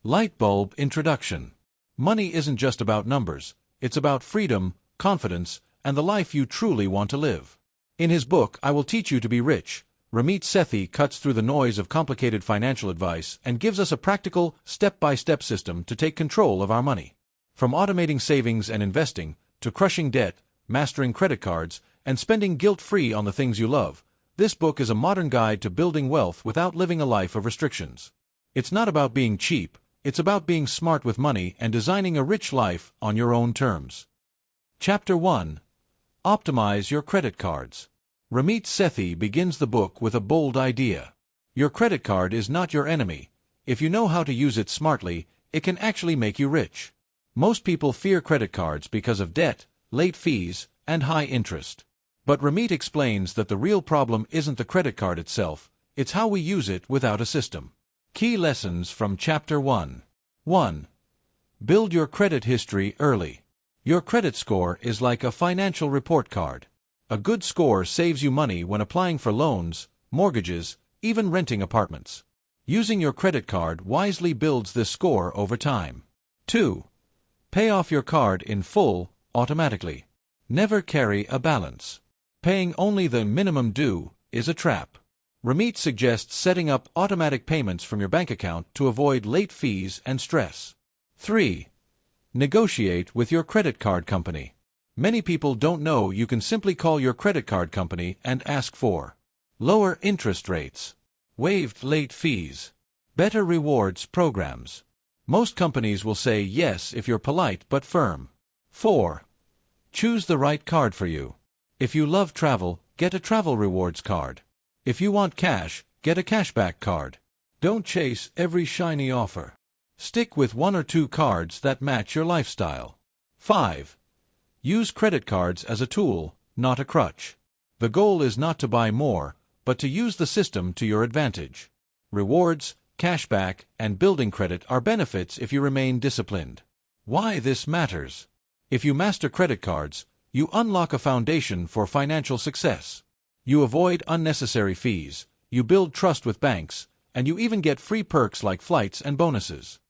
Light bulb introduction. Money isn't just about numbers, it's about freedom, confidence, and the life you truly want to live. In his book, I Will Teach You to Be Rich, Ramit Sethi cuts through the noise of complicated financial advice and gives us a practical, step-by-step system to take control of our money. From automating savings and investing, to crushing debt, mastering credit cards, and spending guilt-free on the things you love, this book is a modern guide to building wealth without living a life of restrictions. It's not about being cheap, it's about being smart with money and designing a rich life on your own terms. Chapter 1. Optimize your credit cards. Ramit Sethi begins the book with a bold idea. Your credit card is not your enemy. If you know how to use it smartly, it can actually make you rich. Most people fear credit cards because of debt, late fees, and high interest. But Ramit explains that the real problem isn't the credit card itself, it's how we use it without a system. Key lessons from Chapter 1. 1. Build your credit history early. Your credit score is like a financial report card. A good score saves you money when applying for loans, mortgages, even renting apartments. Using your credit card wisely builds this score over time. 2. Pay off your card in full, automatically. Never carry a balance. Paying only the minimum due is a trap. Ramit suggests setting up automatic payments from your bank account to avoid late fees and stress. 3. Negotiate with your credit card company. Many people don't know you can simply call your credit card company and ask for lower interest rates, waived late fees, better rewards programs. Most companies will say yes if you're polite but firm. 4. Choose the right card for you. If you love travel, get a travel rewards card. If you want cash, get a cashback card. Don't chase every shiny offer. Stick with 1 or 2 cards that match your lifestyle. 5. Use credit cards as a tool, not a crutch. The goal is not to buy more, but to use the system to your advantage. Rewards, cashback, and building credit are benefits if you remain disciplined. Why this matters? If you master credit cards, you unlock a foundation for financial success. You avoid unnecessary fees, you build trust with banks, and you even get free perks like flights and bonuses.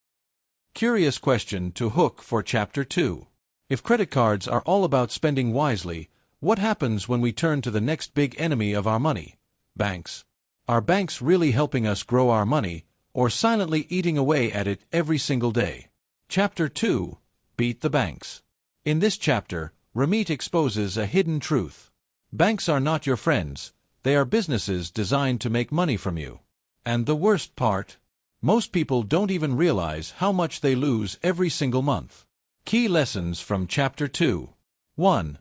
Curious question to hook for Chapter 2. If credit cards are all about spending wisely, what happens when we turn to the next big enemy of our money? Banks. Are banks really helping us grow our money, or silently eating away at it every single day? Chapter 2. Beat the banks. In this chapter, Ramit exposes a hidden truth. Banks are not your friends, they are businesses designed to make money from you. And the worst part? Most people don't even realize how much they lose every single month. Key lessons from Chapter 2. 1.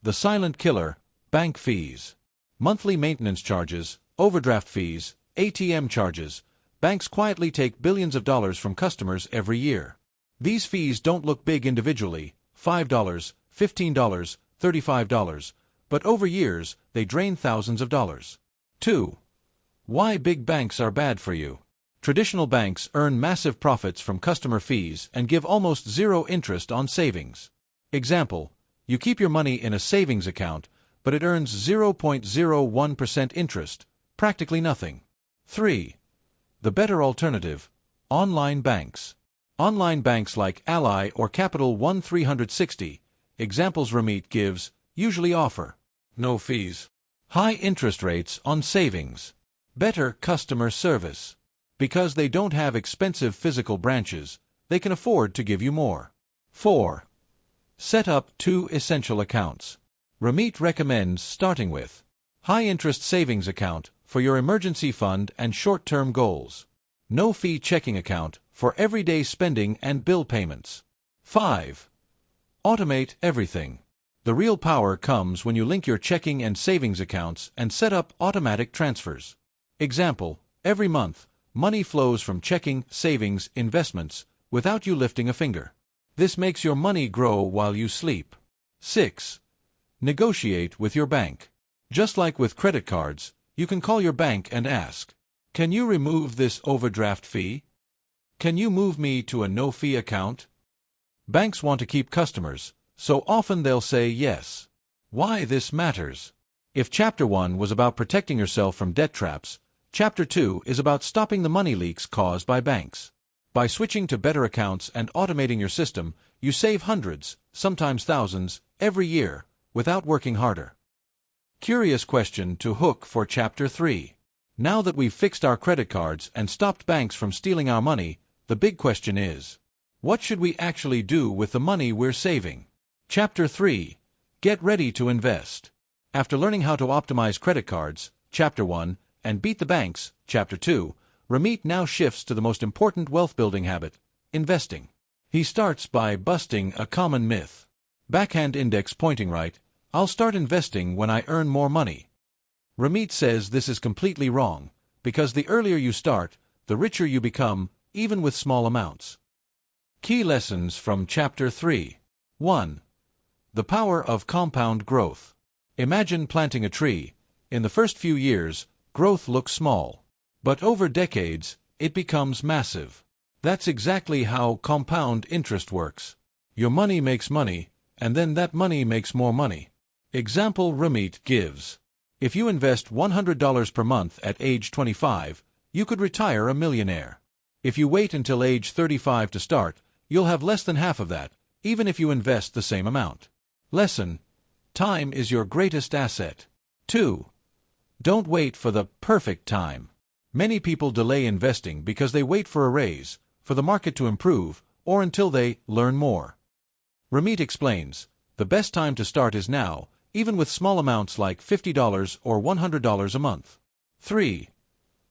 The silent killer, bank fees. Monthly maintenance charges, overdraft fees, ATM charges. Banks quietly take billions of dollars from customers every year. These fees don't look big individually, $5, $15, $35, but over years, they drain thousands of dollars. 2. Why big banks are bad for you. Traditional banks earn massive profits from customer fees and give almost zero interest on savings. Example, you keep your money in a savings account, but it earns 0.01% interest, practically nothing. 3. The better alternative, online banks. Online banks like Ally or Capital One 360, examples Ramit gives, usually offer no fees, high interest rates on savings, better customer service. Because they don't have expensive physical branches, they can afford to give you more. 4. Set up 2 essential accounts. Ramit recommends starting with high-interest savings account for your emergency fund and short-term goals. No-fee checking account for everyday spending and bill payments. 5. Automate everything. The real power comes when you link your checking and savings accounts and set up automatic transfers. Example, every month, money flows from checking, savings, investments, without you lifting a finger. This makes your money grow while you sleep. 6. Negotiate with your bank. Just like with credit cards, you can call your bank and ask, can you remove this overdraft fee? Can you move me to a no-fee account? Banks want to keep customers, so often they'll say yes. Why this matters? If Chapter 1 was about protecting yourself from debt traps, Chapter 2 is about stopping the money leaks caused by banks. By switching to better accounts and automating your system, you save hundreds, sometimes thousands, every year, without working harder. Curious question to hook for Chapter 3. Now that we've fixed our credit cards and stopped banks from stealing our money, the big question is, what should we actually do with the money we're saving? Chapter 3. Get ready to invest. After learning how to optimize credit cards, Chapter 1, and beat the banks, Chapter 2, Ramit now shifts to the most important wealth-building habit, investing. He starts by busting a common myth. Backhand index pointing right, I'll start investing when I earn more money. Ramit says this is completely wrong, because the earlier you start, the richer you become, even with small amounts. Key lessons from Chapter 3. 1. The power of compound growth. Imagine planting a tree. In the first few years, growth looks small. But over decades, it becomes massive. That's exactly how compound interest works. Your money makes money, and then that money makes more money. Example Ramit gives. If you invest $100 per month at age 25, you could retire a millionaire. If you wait until age 35 to start, you'll have less than half of that, even if you invest the same amount. Lesson: time is your greatest asset. 2. Don't wait for the perfect time. Many people delay investing because they wait for a raise, for the market to improve, or until they learn more. Ramit explains, the best time to start is now, even with small amounts like $50 or $100 a month. 3.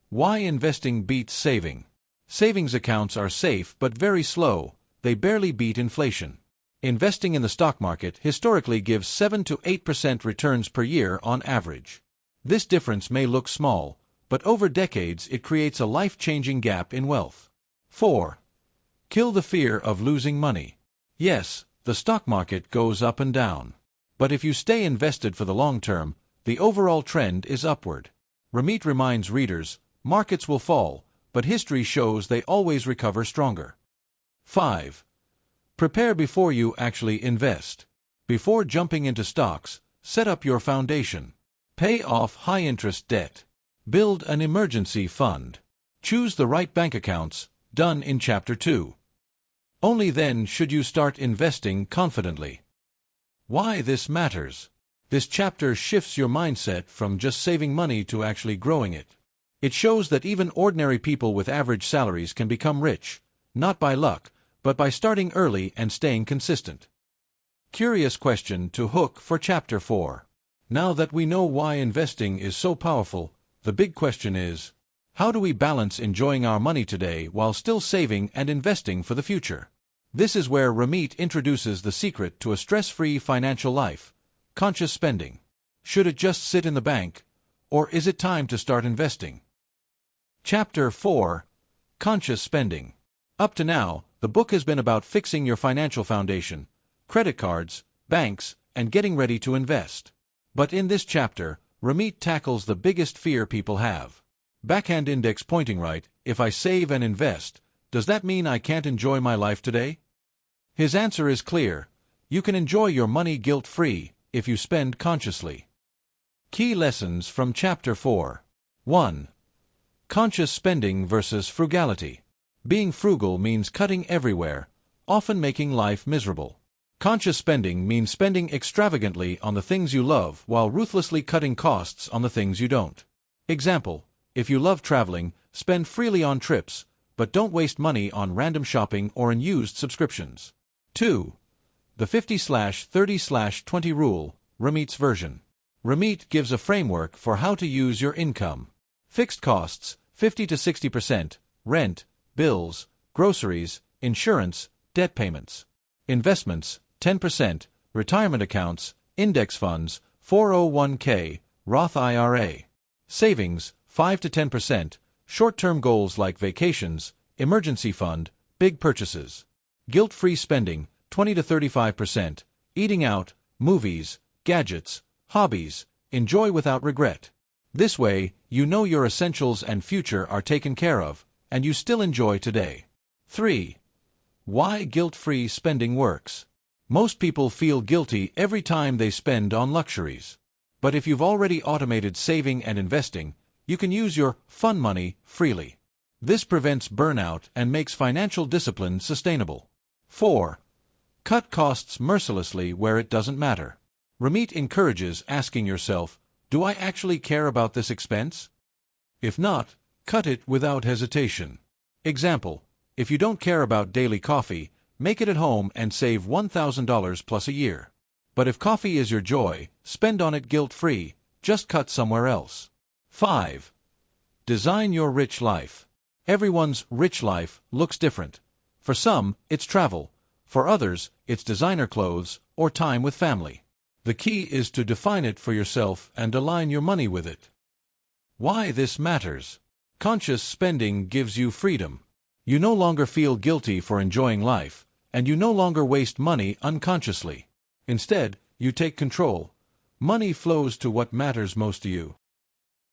Why investing beats saving. Savings accounts are safe but very slow. They barely beat inflation. Investing in the stock market historically gives 7 to 8% returns per year on average. This difference may look small, but over decades it creates a life-changing gap in wealth. 4. Kill the fear of losing money. Yes, the stock market goes up and down. But if you stay invested for the long term, the overall trend is upward. Ramit reminds readers, markets will fall, but history shows they always recover stronger. 5. Prepare before you actually invest. Before jumping into stocks, set up your foundation. Pay off high-interest debt. Build an emergency fund. Choose the right bank accounts, done in Chapter 2. Only then should you start investing confidently. Why this matters. This chapter shifts your mindset from just saving money to actually growing it. It shows that even ordinary people with average salaries can become rich, not by luck, but by starting early and staying consistent. Curious question to hook for Chapter 4. Now that we know why investing is so powerful, the big question is, how do we balance enjoying our money today while still saving and investing for the future? This is where Ramit introduces the secret to a stress-free financial life: conscious spending. Should it just sit in the bank, or is it time to start investing? Chapter 4. Conscious Spending. Up to now, the book has been about fixing your financial foundation, credit cards, banks, and getting ready to invest. But in this chapter, Ramit tackles the biggest fear people have. Backhand index pointing right, if I save and invest, does that mean I can't enjoy my life today? His answer is clear: you can enjoy your money guilt-free if you spend consciously. Key lessons from Chapter 4. 1. Conscious spending versus frugality. Being frugal means cutting everywhere, often making life miserable. Conscious spending means spending extravagantly on the things you love while ruthlessly cutting costs on the things you don't. Example: if you love traveling, spend freely on trips, but don't waste money on random shopping or unused subscriptions. 2. The 50/30/20 rule, Ramit's version. Ramit gives a framework for how to use your income. Fixed costs, 50 to 60%, rent, bills, groceries, insurance, debt payments. Investments, 10%, retirement accounts, index funds, 401k, Roth IRA. Savings, 5 to 10%, short-term goals like vacations, emergency fund, big purchases. Guilt-free spending, 20 to 35%, eating out, movies, gadgets, hobbies, enjoy without regret. This way, you know your essentials and future are taken care of, and you still enjoy today. 3. Why guilt-free spending works. Most people feel guilty every time they spend on luxuries. But if you've already automated saving and investing, you can use your fun money freely. This prevents burnout and makes financial discipline sustainable. 4. Cut costs mercilessly where it doesn't matter. Ramit encourages asking yourself, do I actually care about this expense? If not, cut it without hesitation. Example, if you don't care about daily coffee, make it at home and save $1,000 plus a year. But if coffee is your joy, spend on it guilt-free, just cut somewhere else. 5. Design your rich life. Everyone's rich life looks different. For some, it's travel. For others, it's designer clothes or time with family. The key is to define it for yourself and align your money with it. Why this matters. Conscious spending gives you freedom. You no longer feel guilty for enjoying life, and you no longer waste money unconsciously. Instead, you take control. Money flows to what matters most to you.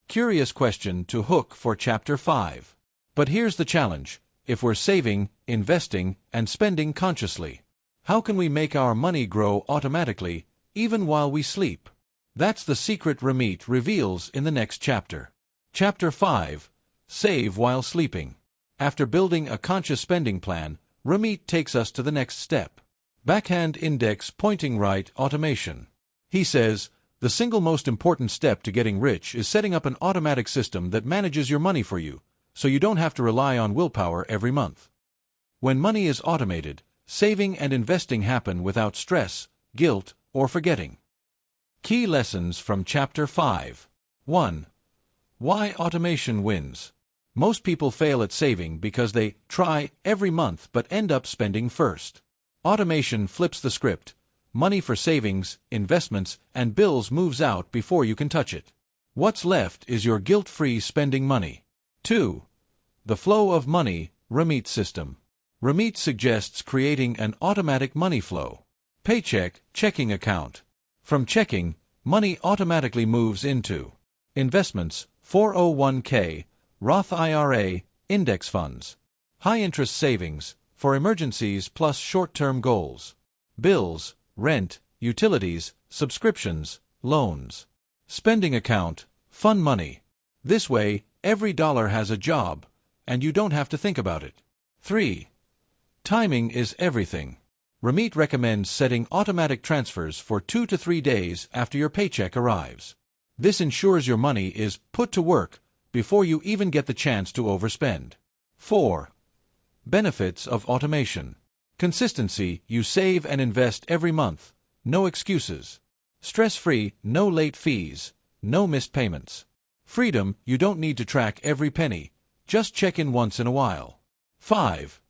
Curious question to hook for Chapter 5. But here's the challenge. If we're saving, investing, and spending consciously, how can we make our money grow automatically, even while we sleep? That's the secret Ramit reveals in the next chapter. Chapter 5. Save while sleeping. After building a conscious spending plan, Ramit takes us to the next step. Backhand index pointing right automation. He says, the single most important step to getting rich is setting up an automatic system that manages your money for you, so you don't have to rely on willpower every month. When money is automated, saving and investing happen without stress, guilt, or forgetting. Key lessons from Chapter 5. 1. Why automation wins. Most people fail at saving because they try every month but end up spending first. Automation flips the script. Money for savings, investments, and bills moves out before you can touch it. What's left is your guilt-free spending money. 2. The flow of money, Ramit system. Ramit suggests creating an automatic money flow. Paycheck, checking account. From checking, money automatically moves into investments, 401k, Roth IRA, index funds. High-interest savings, for emergencies plus short-term goals. Bills, rent, utilities, subscriptions, loans. Spending account, fun money. This way, every dollar has a job, and you don't have to think about it. 3. Timing is everything. Ramit recommends setting automatic transfers for 2 to 3 days after your paycheck arrives. This ensures your money is put to work before you even get the chance to overspend. 4. Benefits of automation. Consistency, you save and invest every month. No excuses. Stress-free, no late fees, no missed payments. Freedom, you don't need to track every penny. Just check in once in a while. 5.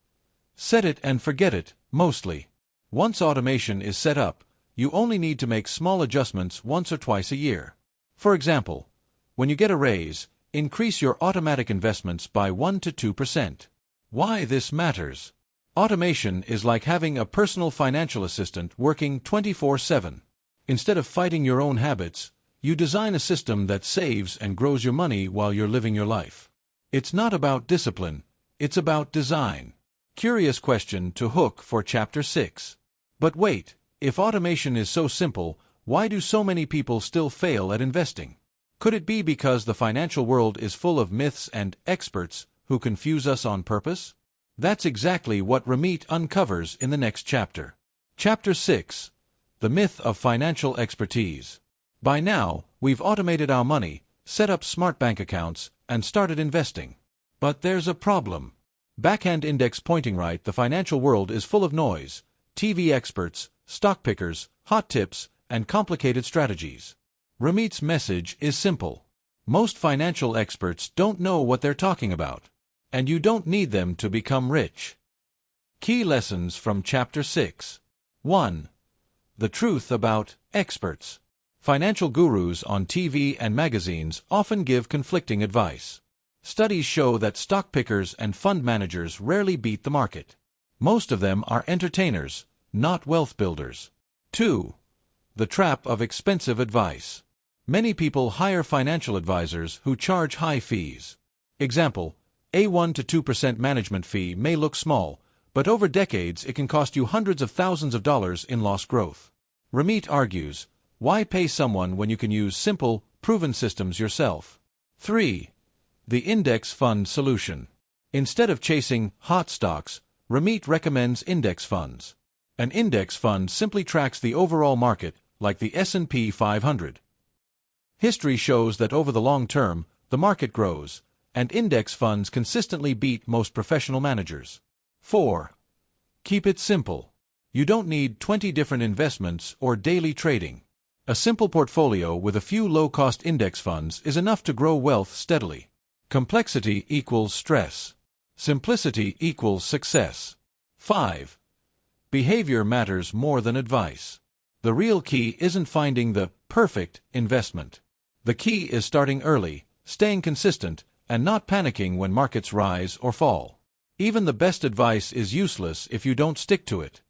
Set it and forget it, mostly. Once automation is set up, you only need to make small adjustments once or twice a year. For example, when you get a raise, increase your automatic investments by 1 to 2%. Why this matters? Automation is like having a personal financial assistant working 24/7. Instead of fighting your own habits, you design a system that saves and grows your money while you're living your life. It's not about discipline, it's about design. Curious question to hook for Chapter 6. But wait, if automation is so simple, why do so many people still fail at investing? Could it be because the financial world is full of myths and experts who confuse us on purpose? That's exactly what Ramit uncovers in the next chapter. Chapter 6. The Myth of Financial Expertise. By now, we've automated our money, set up smart bank accounts, and started investing. But there's a problem. Backhand index pointing right, the financial world is full of noise, TV experts, stock pickers, hot tips, and complicated strategies. Ramit's message is simple. Most financial experts don't know what they're talking about, and you don't need them to become rich. Key lessons from Chapter 6. 1. The truth about experts. Financial gurus on TV and magazines often give conflicting advice. Studies show that stock pickers and fund managers rarely beat the market. Most of them are entertainers, not wealth builders. 2. The trap of expensive advice. Many people hire financial advisors who charge high fees. Example, a 1 to 2% management fee may look small, but over decades it can cost you hundreds of thousands of dollars in lost growth. Ramit argues, why pay someone when you can use simple, proven systems yourself? 3. The index fund solution. Instead of chasing hot stocks, Ramit recommends index funds. An index fund simply tracks the overall market, like the S&P 500. History shows that over the long term, the market grows, and index funds consistently beat most professional managers. 4. Keep it simple. You don't need 20 different investments or daily trading. A simple portfolio with a few low-cost index funds is enough to grow wealth steadily. Complexity equals stress. Simplicity equals success. 5. Behavior matters more than advice. The real key isn't finding the perfect investment. The key is starting early, staying consistent, and not panicking when markets rise or fall. Even the best advice is useless if you don't stick to it.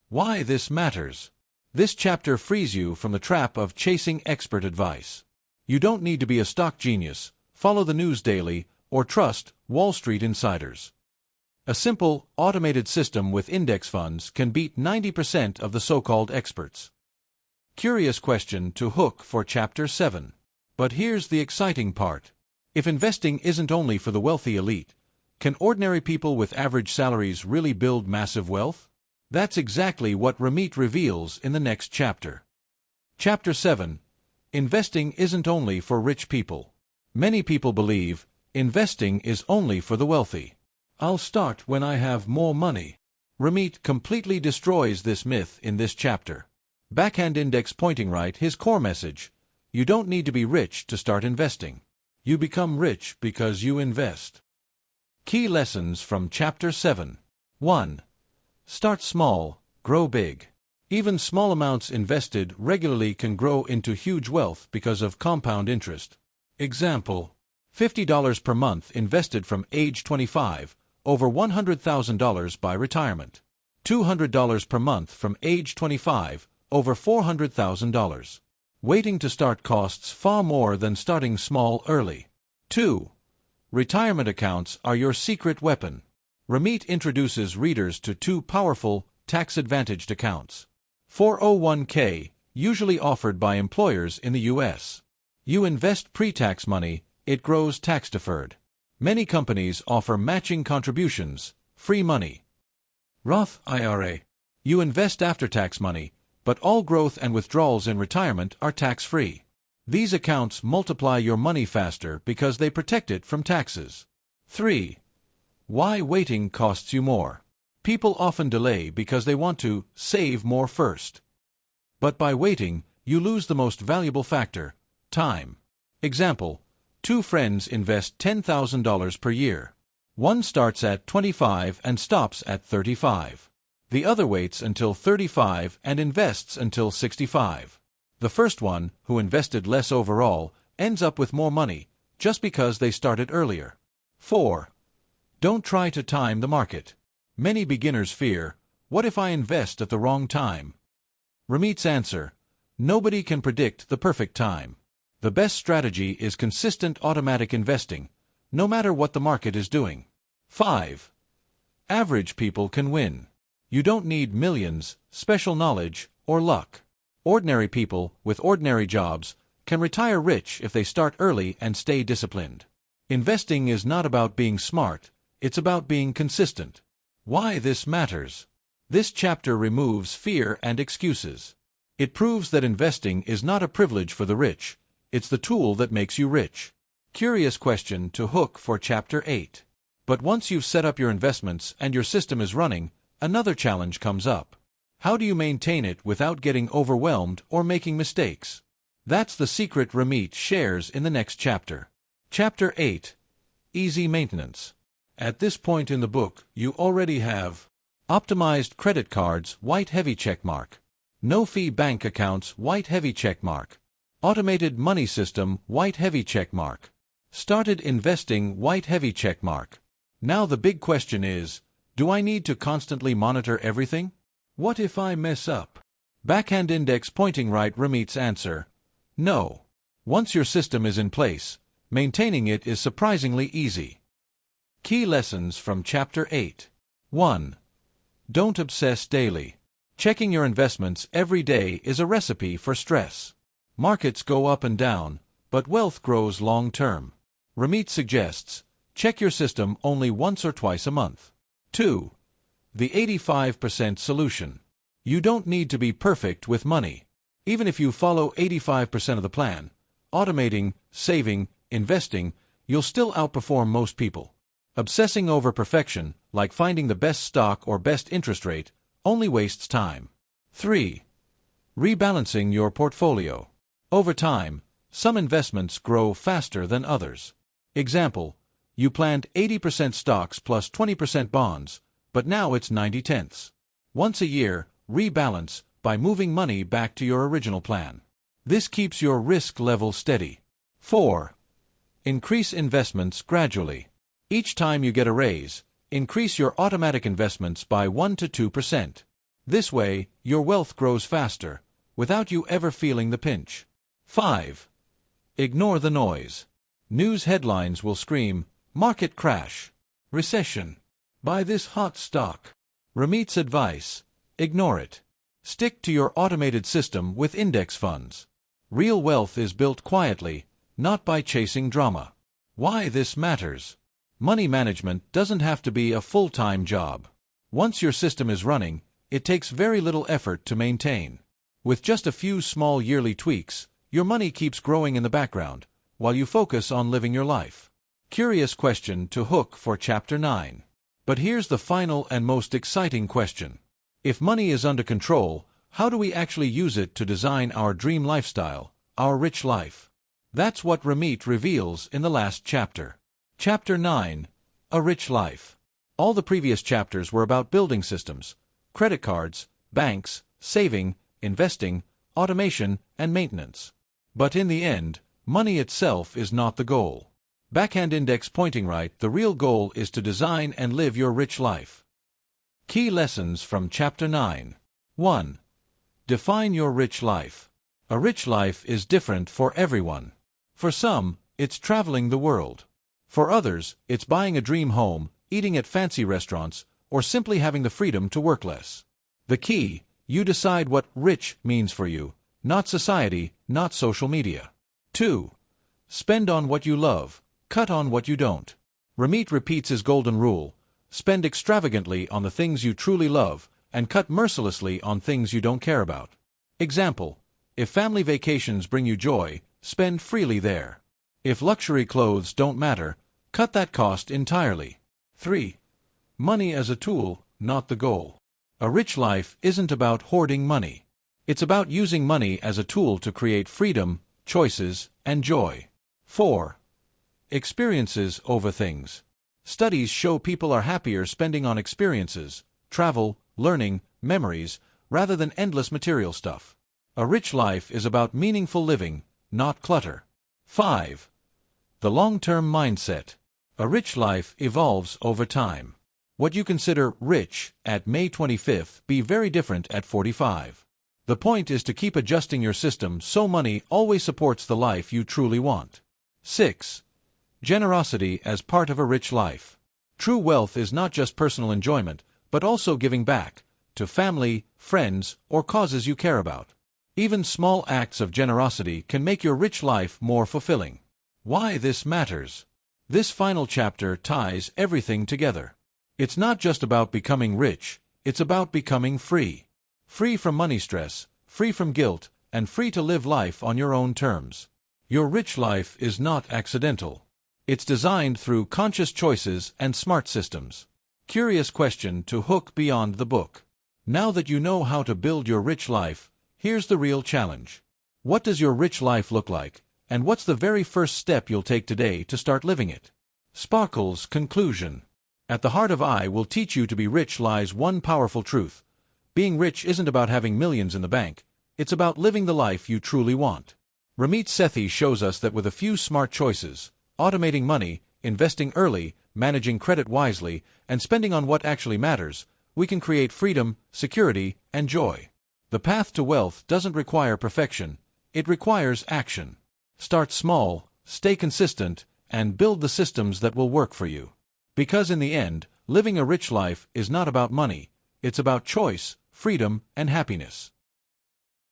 Why this matters? This chapter frees you from the trap of chasing expert advice. You don't need to be a stock genius, follow the news daily, or trust Wall Street insiders. A simple, automated system with index funds can beat 90% of the so-called experts. Curious question to hook for Chapter 7. But here's the exciting part. If investing isn't only for the wealthy elite, can ordinary people with average salaries really build massive wealth? That's exactly what Ramit reveals in the next chapter. Chapter 7. Investing isn't only for rich people. Many people believe investing is only for the wealthy. I'll start when I have more money. Ramit completely destroys this myth in this chapter. Backhand index pointing right his core message. You don't need to be rich to start investing. You become rich because you invest. Key lessons from Chapter 7. 1. Start small, grow big. Even small amounts invested regularly can grow into huge wealth because of compound interest. Example: $50 per month invested from age 25, over $100,000 by retirement. $200 per month from age 25, over $400,000. Waiting to start costs far more than starting small early. 2. Retirement accounts are your secret weapon. Ramit introduces readers to two powerful, tax-advantaged accounts. 401k, usually offered by employers in the U.S. You invest pre-tax money, it grows tax-deferred. Many companies offer matching contributions, free money. Roth IRA. You invest after-tax money, but all growth and withdrawals in retirement are tax-free. These accounts multiply your money faster because they protect it from taxes. 3. Why waiting costs you more. People often delay because they want to save more first. But by waiting, you lose the most valuable factor, time. Example: two friends invest $10,000 per year. One starts at 25 and stops at 35. The other waits until 35 and invests until 65. The first one, who invested less overall, ends up with more money, just because they started earlier. 4. Don't try to time the market. Many beginners fear, what if I invest at the wrong time? Ramit's answer: nobody can predict the perfect time. The best strategy is consistent automatic investing, no matter what the market is doing. 5. Average people can win. You don't need millions, special knowledge, or luck. Ordinary people with ordinary jobs can retire rich if they start early and stay disciplined. Investing is not about being smart, it's about being consistent. Why this matters? This chapter removes fear and excuses. It proves that investing is not a privilege for the rich, it's the tool that makes you rich. Curious question to hook for Chapter 8. But once you've set up your investments and your system is running, another challenge comes up. How do you maintain it without getting overwhelmed or making mistakes? That's the secret Ramit shares in the next chapter. Chapter 8. Easy Maintenance. At this point in the book, you already have optimized credit cards, white heavy checkmark. No-fee bank accounts, white heavy checkmark. Automated money system, white heavy checkmark. Started investing, white heavy checkmark. Now the big question is, do I need to constantly monitor everything? What if I mess up? Backhand index pointing right. Ramit's answer: no. Once your system is in place, maintaining it is surprisingly easy. Key lessons from Chapter 8. 1. Don't obsess daily. Checking your investments every day is a recipe for stress. Markets go up and down, but wealth grows long term. Ramit suggests, Check your system only once or twice a month. 2. The 85% solution. You don't need to be perfect with money. Even if you follow 85% of the plan, automating, saving, investing, you'll still outperform most people. Obsessing over perfection, like finding the best stock or best interest rate, only wastes time. 3. Rebalancing your portfolio. Over time, some investments grow faster than others. Example, you planned 80% stocks plus 20% bonds, but now it's 90/10. Once a year, rebalance by moving money back to your original plan. This keeps your risk level steady. 4. Increase investments gradually. Each time you get a raise, increase your automatic investments by 1 to 2%. This way, your wealth grows faster, without you ever feeling the pinch. 5. Ignore the noise. News headlines will scream, "Market crash," "Recession," "Buy this hot stock." Ramit's advice: ignore it. Stick to your automated system with index funds. Real wealth is built quietly, not by chasing drama. Why this matters? Money management doesn't have to be a full-time job. Once your system is running, it takes very little effort to maintain. With just a few small yearly tweaks, your money keeps growing in the background, while you focus on living your life. Curious question to hook for Chapter 9. But here's the final and most exciting question. If money is under control, how do we actually use it to design our dream lifestyle, our rich life? That's what Ramit reveals in the last chapter. Chapter 9. A Rich Life. All the previous chapters were about building systems, credit cards, banks, saving, investing, automation, and maintenance. But in the end, money itself is not the goal. Backhand index pointing right, the real goal is to design and live your rich life. Key lessons from Chapter 9. 1. Define your rich life. A rich life is different for everyone. For some, it's traveling the world. For others, it's buying a dream home, eating at fancy restaurants, or simply having the freedom to work less. The key: you decide what rich means for you, not society, not social media. 2. Spend on what you love, cut on what you don't. Ramit repeats his golden rule: spend extravagantly on the things you truly love, and cut mercilessly on things you don't care about. Example: if family vacations bring you joy, spend freely there. If luxury clothes don't matter, cut that cost entirely. 3. Money as a tool, not the goal. A rich life isn't about hoarding money. It's about using money as a tool to create freedom, choices, and joy. 4. Experiences over things. Studies show people are happier spending on experiences, travel, learning, memories, rather than endless material stuff. A rich life is about meaningful living, not clutter. 5. The long-term mindset. A rich life evolves over time. What you consider rich at May 25th be very different at 45. The point is to keep adjusting your system so money always supports the life you truly want. 6. Generosity as part of a rich life. True wealth is not just personal enjoyment, but also giving back to family, friends, or causes you care about. Even small acts of generosity can make your rich life more fulfilling. Why this matters? This final chapter ties everything together. It's not just about becoming rich, it's about becoming free. Free from money stress, free from guilt, and free to live life on your own terms. Your rich life is not accidental. It's designed through conscious choices and smart systems. Curious question to hook beyond the book. Now that you know how to build your rich life, here's the real challenge. What does your rich life look like, and what's the very first step you'll take today to start living it? Sparkle's conclusion. At the heart of I Will Teach You to Be Rich lies one powerful truth. Being rich isn't about having millions in the bank, it's about living the life you truly want. Ramit Sethi shows us that with a few smart choices, automating money, investing early, managing credit wisely, and spending on what actually matters, we can create freedom, security, and joy. The path to wealth doesn't require perfection, it requires action. Start small, stay consistent, and build the systems that will work for you. Because in the end, living a rich life is not about money, it's about choice, freedom, and happiness.